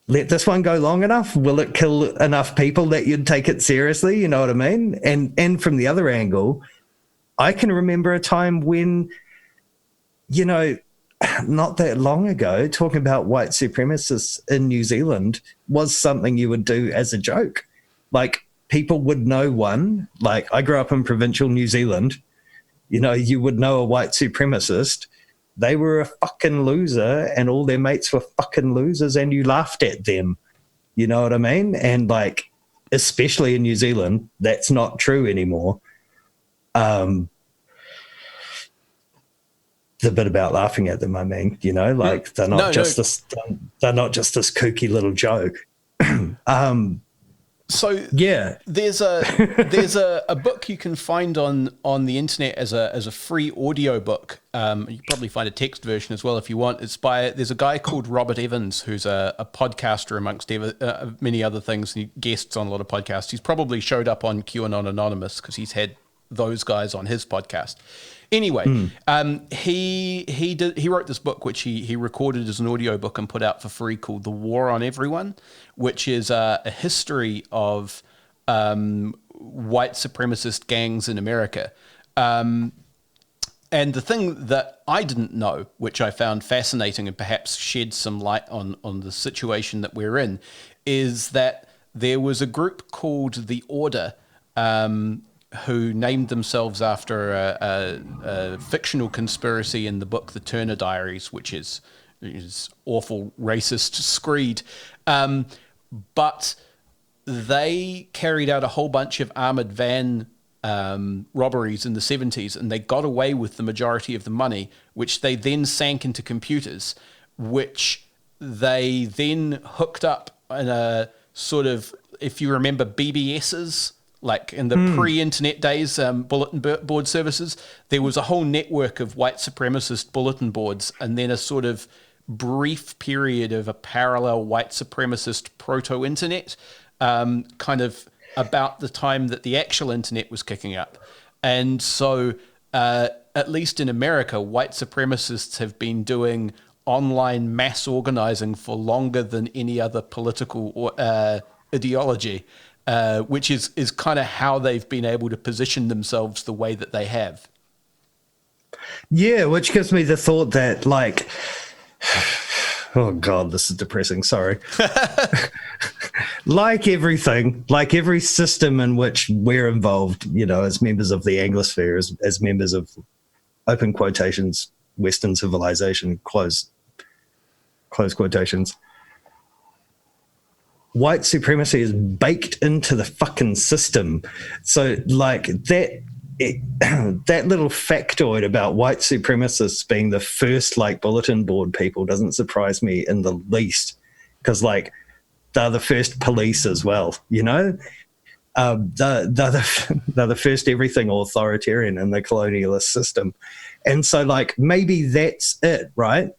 let this one go long enough, will it kill enough people that you'd take it seriously? You know what I mean? And from the other angle, I can remember a time when, you know, not that long ago, talking about white supremacists in New Zealand was something you would do as a joke. Like, people would know one. Like, I grew up in provincial New Zealand. You know, you would know a white supremacist. They were a fucking loser and all their mates were fucking losers and you laughed at them. You know what I mean? And, like, especially in New Zealand, that's not true anymore. The bit about laughing at them, I mean, you know, like, they're not just this kooky little joke. So yeah, there's a book you can find on the internet as a free audio book. You can probably find a text version as well if you want. There's a guy called Robert Evans who's a podcaster amongst many other things. He guests on a lot of podcasts. He's probably showed up on QAnon Anonymous because he's had those guys on his podcast. Anyway, he wrote this book which he recorded as an audio book and put out for free called The War on Everyone, which is a history of white supremacist gangs in America. And the thing that I didn't know, which I found fascinating and perhaps shed some light on the situation that we're in, is that there was a group called The Order, who named themselves after a fictional conspiracy in the book The Turner Diaries, which is awful racist screed. But they carried out a whole bunch of armored van robberies in the 70s, and they got away with the majority of the money, which they then sank into computers, which they then hooked up in a sort of, if you remember BBS's, like in the pre-internet days, bulletin board services, there was a whole network of white supremacist bulletin boards, and then a sort of brief period of a parallel white supremacist proto-internet, kind of about the time that the actual internet was kicking up. And so, at least in America, white supremacists have been doing online mass organizing for longer than any other political ideology. Which is kind of how they've been able to position themselves the way that they have. Yeah, which gives me the thought that, like, Oh God, this is depressing. Sorry. Like everything, like every system in which we're involved, as members of the Anglosphere, as members of open quotations, Western civilization, close quotations. White supremacy is baked into the fucking system. So like that little factoid about white supremacists being the first like bulletin board people doesn't surprise me in the least, because like they're the first police as well, they're the first everything authoritarian in the colonialist system. And so like maybe that's it, right?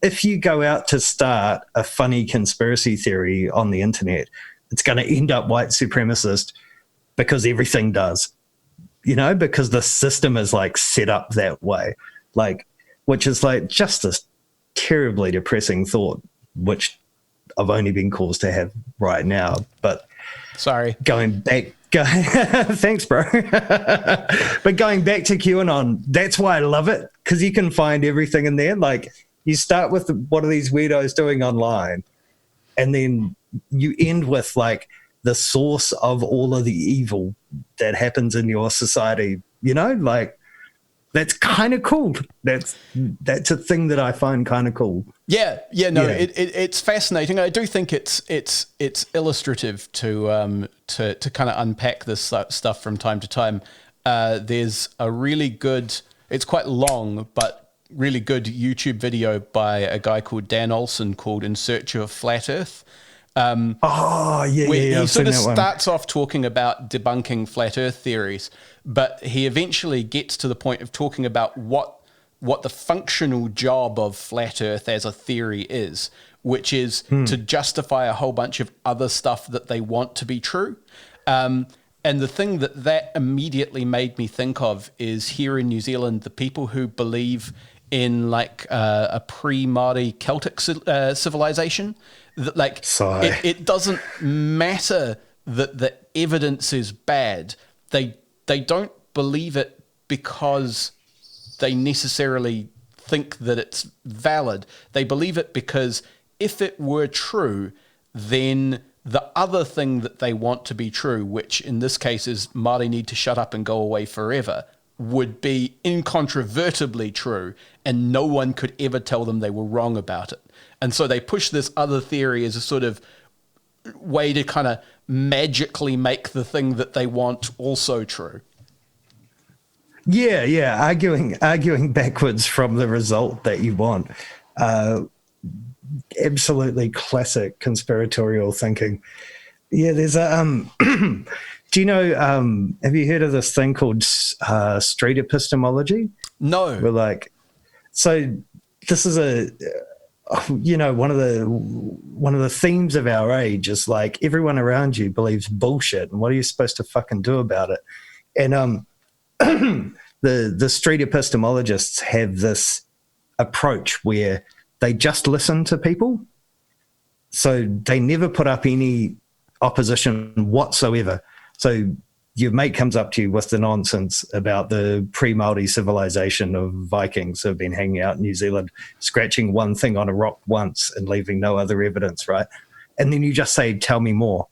If you go out to start a funny conspiracy theory on the internet, it's going to end up white supremacist, because everything does, because the system is like set up that way, like, which is like just a terribly depressing thought, which I've only been caused to have right now. But sorry, thanks, bro. But going back to QAnon, that's why I love it, because you can find everything in there. Like, you start with what are these weirdos doing online, and then you end with like the source of all of the evil that happens in your society. Like, that's kind of cool. That's a thing that I find kind of cool. Yeah. It's fascinating. I do think it's illustrative to kind of unpack this stuff from time to time. There's a really good, it's quite long, but really good YouTube video by a guy called Dan Olson called In Search of Flat Earth. Where he sort of starts off talking about debunking flat Earth theories, but he eventually gets to the point of talking about what the functional job of flat Earth as a theory is, which is to justify a whole bunch of other stuff that they want to be true. And the thing that immediately made me think of is here in New Zealand, the people who believe in like a pre-Māori Celtic civilization, that like it doesn't matter that the evidence is bad. They don't believe it because they necessarily think that it's valid. They believe it because if it were true, then the other thing that they want to be true, which in this case is Māori need to shut up and go away forever, would be incontrovertibly true, and no one could ever tell them they were wrong about it. And so they push this other theory as a sort of way to kind of magically make the thing that they want also true. Yeah, arguing backwards from the result that you want. Absolutely classic conspiratorial thinking. Yeah, there's a do you know, have you heard of this thing called street epistemology? No. We're like, so this is one of the themes of our age is like everyone around you believes bullshit, and what are you supposed to fucking do about it? And the street epistemologists have this approach where they just listen to people, so they never put up any opposition whatsoever. So your mate comes up to you with the nonsense about the pre-Māori civilization of Vikings who have been hanging out in New Zealand, scratching one thing on a rock once and leaving no other evidence, right? And then you just say, tell me more.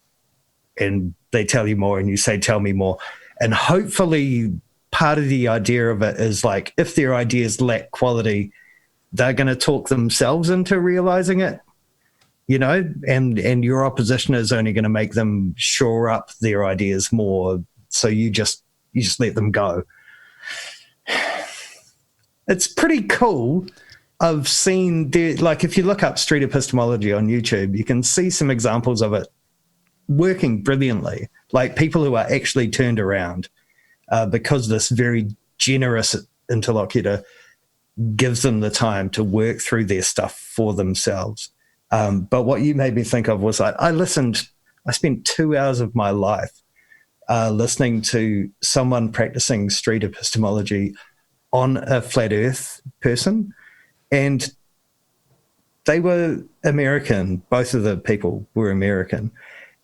And they tell you more, and you say, tell me more. And hopefully part of the idea of it is like, if their ideas lack quality, they're going to talk themselves into realizing it, and your opposition is only going to make them shore up their ideas more. So you just let them go. It's pretty cool. I've seen like if you look up street epistemology on YouTube, you can see some examples of it working brilliantly. Like people who are actually turned around because this very generous interlocutor gives them the time to work through their stuff for themselves. But what you made me think of was I spent 2 hours of my life listening to someone practicing street epistemology on a flat earth person, and they were American. Both of the people were American.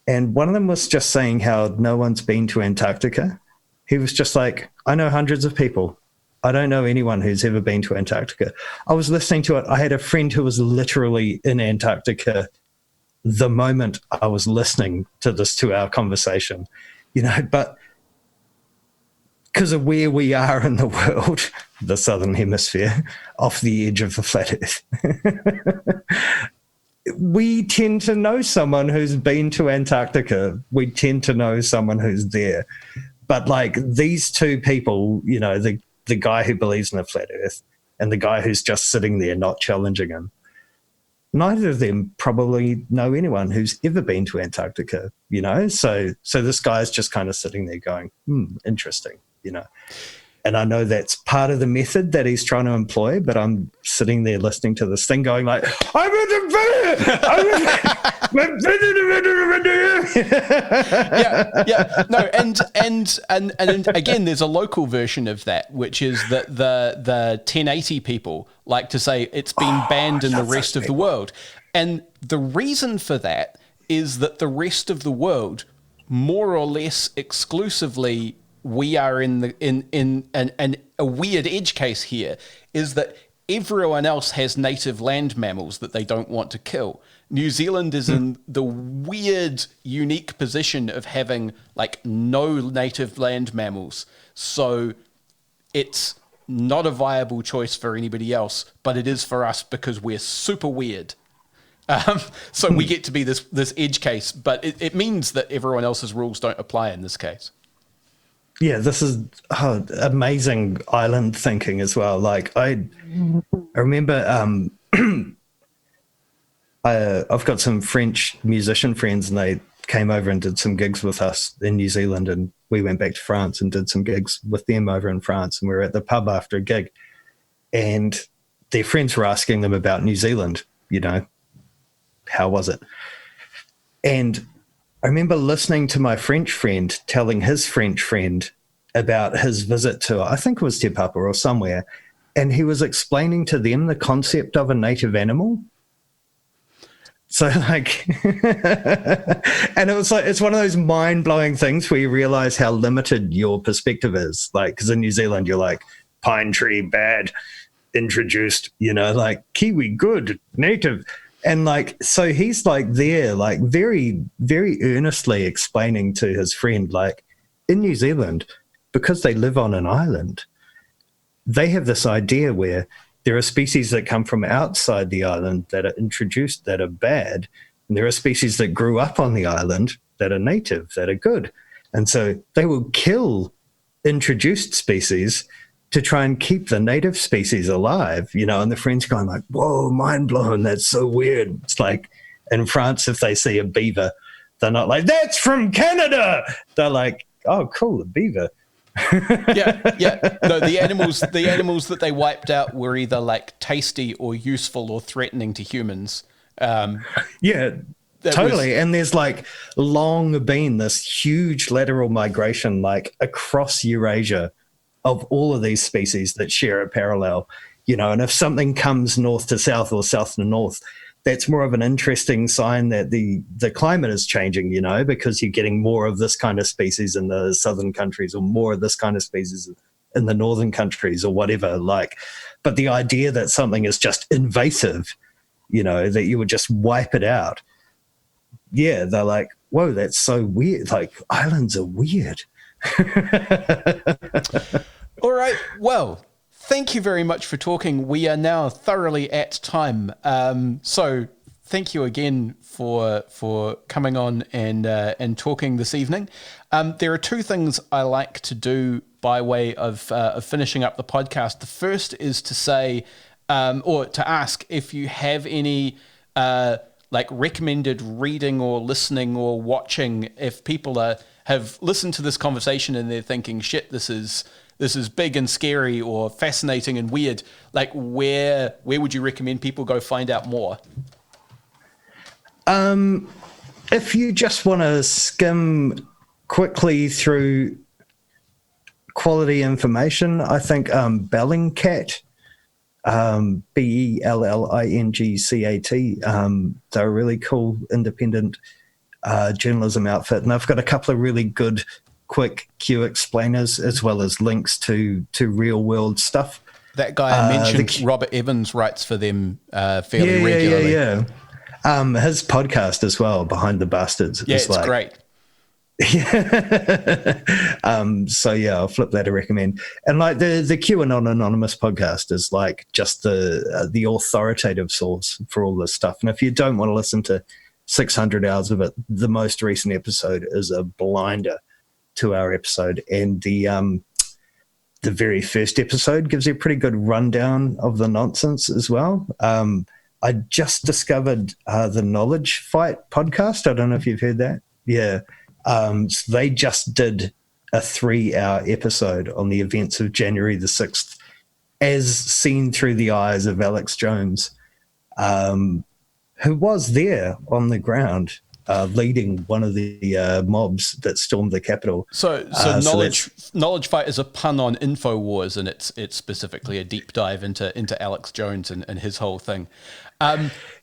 And one of them was just saying how no one's been to Antarctica. He was just like, I know hundreds of people I don't know anyone who's ever been to Antarctica. I was listening to it. I had a friend who was literally in Antarctica the moment I was listening to this 2-hour conversation, but because of where we are in the world, the southern hemisphere, off the edge of the flat earth, we tend to know someone who's been to Antarctica. We tend to know someone who's there. But like these two people, the guy who believes in the flat earth and the guy who's just sitting there not challenging him, neither of them probably know anyone who's ever been to Antarctica, So this guy's just kind of sitting there going, interesting, And I know that's part of the method that he's trying to employ, but I'm sitting there listening to this thing going like, I'm in the no, and again, there's a local version of that, which is that the 1080 people like to say it's been banned in the rest of the world, and the reason for that is that the rest of the world, more or less exclusively, we are in a weird edge case here, is that everyone else has native land mammals that they don't want to kill. New Zealand is in the weird, unique position of having like no native land mammals. So it's not a viable choice for anybody else, but it is for us because we're super weird. So we get to be this edge case, but it means that everyone else's rules don't apply in this case. Yeah, this is amazing island thinking as well. Like I remember I've got some French musician friends, and they came over and did some gigs with us in New Zealand, and we went back to France and did some gigs with them over in France, and we were at the pub after a gig, and their friends were asking them about New Zealand, how was it? And I remember listening to my French friend telling his French friend about his visit to, I think it was Te Papa or somewhere, and he was explaining to them the concept of a native animal. So like, and it was like, it's one of those mind-blowing things where you realize how limited your perspective is. Like, because in New Zealand, you're like, pine tree, bad, introduced, like Kiwi, good, native. And like, so he's like there, like very, very earnestly explaining to his friend, like in New Zealand, because they live on an island, they have this idea where there are species that come from outside the island that are introduced that are bad. And there are species that grew up on the island that are native, that are good. And so they will kill introduced species to try and keep the native species alive, and the friends going like, whoa, mind blown, that's so weird. It's like in France, if they see a beaver, they're not like, that's from Canada. They're like, oh, cool, a beaver. Yeah. No, the animals that they wiped out were either like tasty or useful or threatening to humans. Yeah, totally. And there's like long been this huge lateral migration like across Eurasia of all of these species that share a parallel, and if something comes north to south or south to north, that's more of an interesting sign that the climate is changing, because you're getting more of this kind of species in the southern countries or more of this kind of species in the northern countries or whatever. Like, but the idea that something is just invasive, that you would just wipe it out. Yeah, they're like, whoa, that's so weird. Like, islands are weird. All right. Well, thank you very much for talking. We are now thoroughly at time. So thank you again for coming on and talking this evening. There are two things I like to do by way of finishing up the podcast. The first is to say, or to ask if you have any like recommended reading or listening or watching, if people have listened to this conversation and they're thinking, shit, this is big and scary or fascinating and weird. Like, where would you recommend people go find out more? If you just want to skim quickly through quality information, I think Bellingcat, Bellingcat, they're a really cool independent journalism outfit, and I've got a couple of really good quick Q explainers as well as links to real world stuff. That guy I mentioned, Robert Evans, writes for them fairly regularly. Yeah. His podcast as well, Behind the Bastards. Yeah, it's great. So yeah, I'll flip that to recommend. And like the QAnon Anonymous podcast is like just the authoritative source for all this stuff. And if you don't want to listen to 600 hours of it, the most recent episode is a blinder to our episode. And the very first episode gives you a pretty good rundown of the nonsense as well. I just discovered the Knowledge Fight podcast. I don't know if you've heard that. Yeah. So they just did a 3-hour episode on the events of January the 6th as seen through the eyes of Alex Jones, who was there on the ground leading one of the mobs that stormed the Capitol. So Knowledge Fight is a pun on InfoWars, and it's specifically a deep dive into Alex Jones and his whole thing.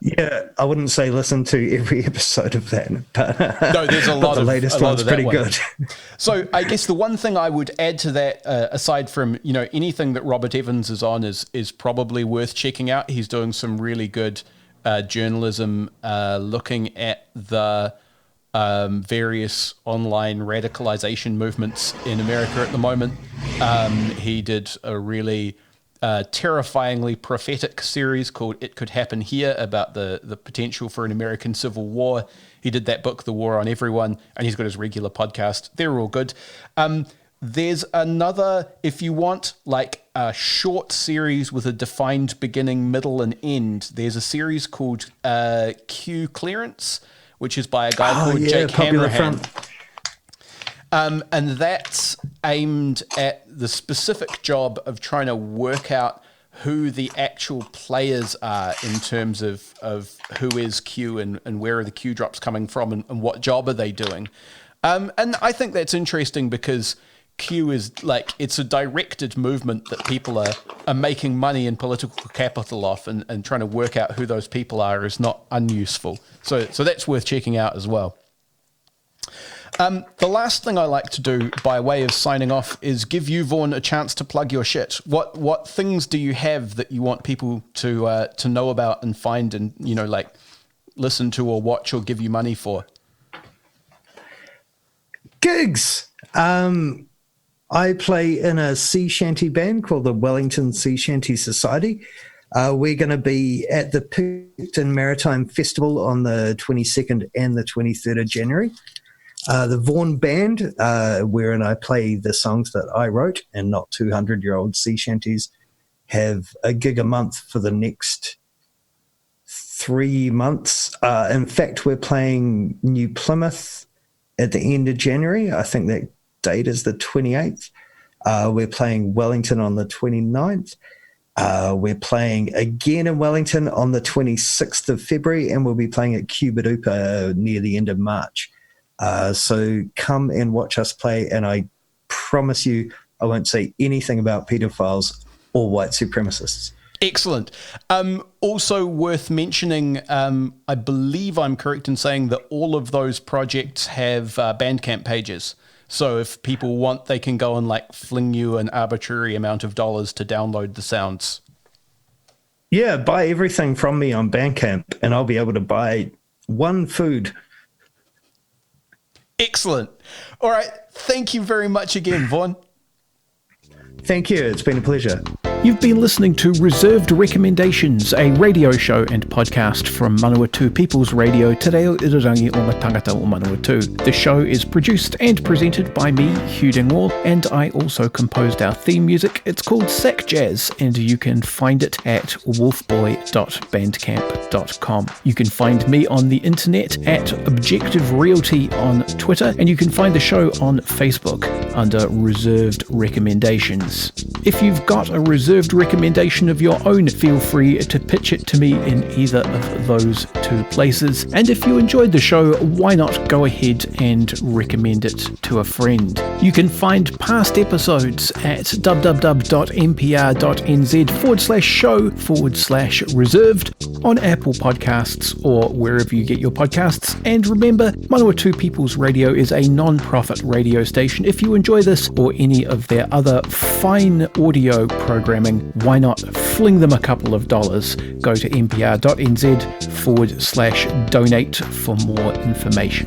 Yeah, I wouldn't say listen to every episode of that, but no, there's a lot the of latest one's pretty good. So I guess the one thing I would add to that, aside from anything that Robert Evans is on, is probably worth checking out. He's doing some really good journalism, looking at the various online radicalization movements in America at the moment. He did a really terrifyingly prophetic series called It Could Happen Here about the potential for an American Civil War. He did that book, The War on Everyone, and he's got his regular podcast. They're all good. There's another, if you want like a short series with a defined beginning, middle, and end, there's a series called Q Clearance, which is by a guy called Jake Hanrahan. And that's aimed at the specific job of trying to work out who the actual players are in terms of who is Q and where are the Q drops coming from and what job are they doing. And I think that's interesting because Q is like, it's a directed movement that people are making money and political capital off, and trying to work out who those people are is not unuseful. So that's worth checking out as well. The last thing I like to do by way of signing off is give you, Vorn, a chance to plug your shit. What things do you have that you want people to know about and find and, like listen to or watch or give you money for? Gigs. I play in a sea shanty band called the Wellington Sea Shanty Society. We're going to be at the Picton Maritime Festival on the 22nd and the 23rd of January. The Vorn Band, wherein I play the songs that I wrote and not 200-year-old sea shanties, have a gig a month for the next 3 months. In fact, we're playing New Plymouth at the end of January. I think that date is the 28th. We're playing Wellington on the 29th. We're playing again in Wellington on the 26th of February, and we'll be playing at Cuba near the end of March. So come and watch us play, and I promise you I won't say anything about pedophiles or white supremacists. Excellent. Also worth mentioning, I believe I'm correct in saying that all of those projects have Bandcamp pages. So if people want, they can go and like fling you an arbitrary amount of dollars to download the sounds. Yeah, buy everything from me on Bandcamp, and I'll be able to buy one food. Excellent. All right. Thank you very much again, Vorn. Thank you. It's been a pleasure. You've been listening to Reserved Recommendations, a radio show and podcast from Manawatu People's Radio, Te Reo Irirangi o ngā tangata o Manawatu. The show is produced and presented by me, Hugh Dingwall, and I also composed our theme music. It's called Sack Jazz, and you can find it at wolfboy.bandcamp.com. You can find me on the internet at Objective Realty on Twitter, and you can find the show on Facebook under Reserved Recommendations. If you've got a reserved reserved recommendation of your own, feel free to pitch it to me in either of those two places. And if you enjoyed the show, why not go ahead and recommend it to a friend? You can find past episodes at www.mpr.nz/show/reserved on Apple Podcasts or wherever you get your podcasts. And remember, Manawatu People's Radio is a non-profit radio station. If you enjoy this or any of their other fine audio programming, why not fling them a couple of dollars? Go to mpr.nz/donate for more information.